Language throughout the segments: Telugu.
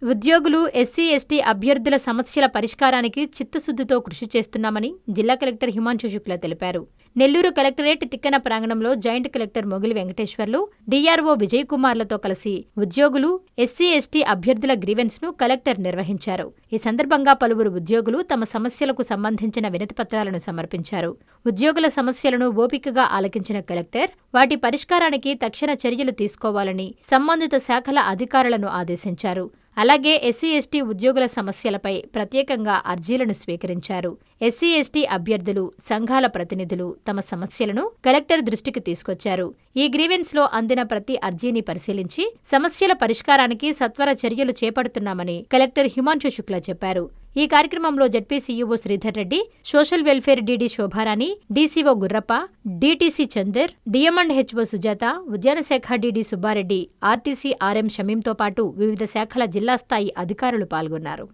ఉద్యోగులు, ఎస్సీ, ఎస్టీ అభ్యర్థుల సమస్యల పరిష్కారానికి చిత్తశుద్ధితో కృషి చేస్తున్నామని జిల్లా కలెక్టర్ హిమాంశు శుక్లా తెలిపారు. నెల్లూరు కలెక్టరేట్ తిక్కన ప్రాంగణంలో జాయింట్ కలెక్టర్ మొగిలి వెంకటేశ్వర్లు, డీఆర్ఓ విజయ్ కుమార్లతో కలిసి ఉద్యోగులు, ఎస్సీ, ఎస్టీ అభ్యర్థుల గ్రీవెన్స్ ను కలెక్టర్ నిర్వహించారు. ఈ సందర్భంగా పలువురు ఉద్యోగులు తమ సమస్యలకు సంబంధించిన వినతిపత్రాలను సమర్పించారు. ఉద్యోగుల సమస్యలను ఓపికగా ఆలకించిన కలెక్టర్ వాటి పరిష్కారానికి తక్షణ చర్యలు తీసుకోవాలని సంబంధిత శాఖల అధికారులను ఆదేశించారు. అలాగే ఎస్సీ, ఎస్టీ ఉద్యోగుల సమస్యలపై ప్రత్యేకంగా అర్జీలను స్వీకరించారు. ఎస్సీ, ఎస్టీ అభ్యర్థులు, సంఘాల ప్రతినిధులు తమ సమస్యలను కలెక్టర్ దృష్టికి తీసుకొచ్చారు. ఈ గ్రీవెన్స్ లో అందిన ప్రతి అర్జీని పరిశీలించి సమస్యల పరిష్కారానికి సత్వర చర్యలు చేపడుతున్నామని కలెక్టర్ హిమాంశు శుక్లా చెప్పారు. ఈ కార్యక్రమంలో ZP CEO Sridhar Reddy, social welfare DD Shobharani, DCO Gurrappa, DTC Chandar, DM and HO Sujatha, ఉద్యాన శాఖ డీడీ సుబ్బారెడ్డి, ఆర్టీసీ ఆర్ఎం షమీంతో పాటు వివిధ శాఖల జిల్లా స్థాయి అధికారులు పాల్గొన్నారు.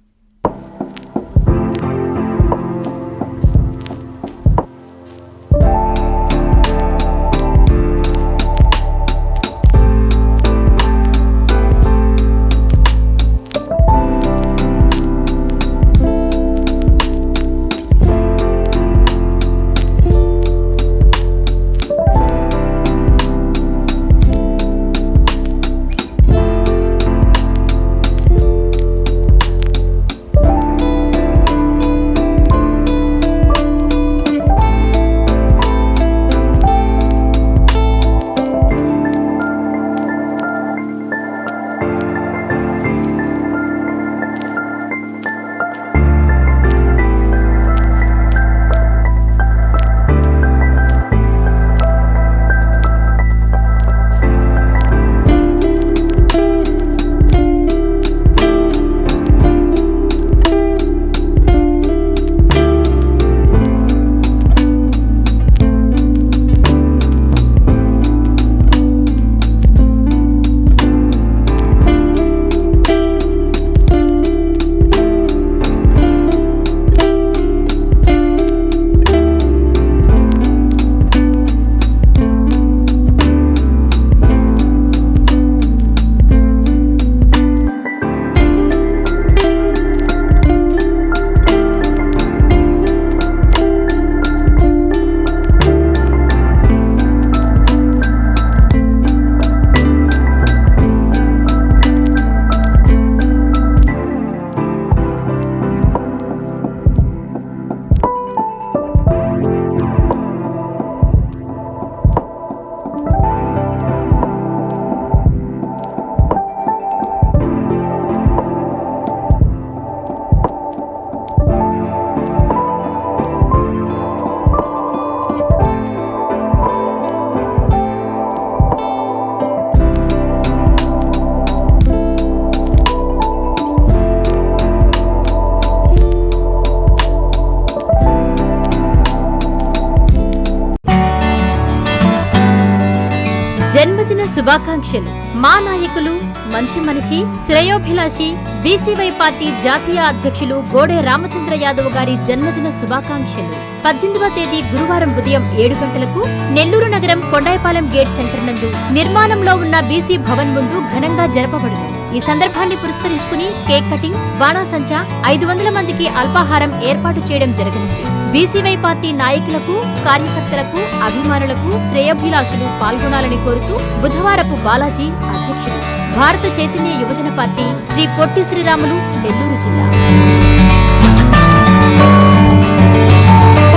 జన్మదిన శుభాకాంక్షలు. మా నాయకులు, మంచి మనిషి, శ్రేయోభిలాషి, బీసీవై పార్టీ జాతీయ అధ్యక్షులు గోడే రామచంద్ర యాదవ్ గారి జన్మదిన శుభాకాంక్షలు. 18వ తేదీ గురువారం ఉదయం 7 గంటలకు నెల్లూరు నగరం కొండాయిపాలెం గేట్ సెంటర్ నందు నిర్మాణంలో ఉన్న బీసీ భవన్ ముందు ఘనంగా జరపబడును. ఈ సందర్భాన్ని పురస్కరించుకుని కేక్ కటింగ్, బాణాసంచా, 500 మందికి అల్పాహారం ఏర్పాటు చేయడం జరగనుంది. బీసీవై పార్టీ నాయకులకు, కార్యకర్తలకు, అభిమానులకు, శ్రేయోభిలాషులు పాల్గొనాలని కోరుతూ బుధవారపు బాలాజీ అధ్యక్షుడు, భారత చైతన్య యువజన పార్టీ, శ్రీ పొట్టి శ్రీరాములు, నెల్లూరు జిల్లా.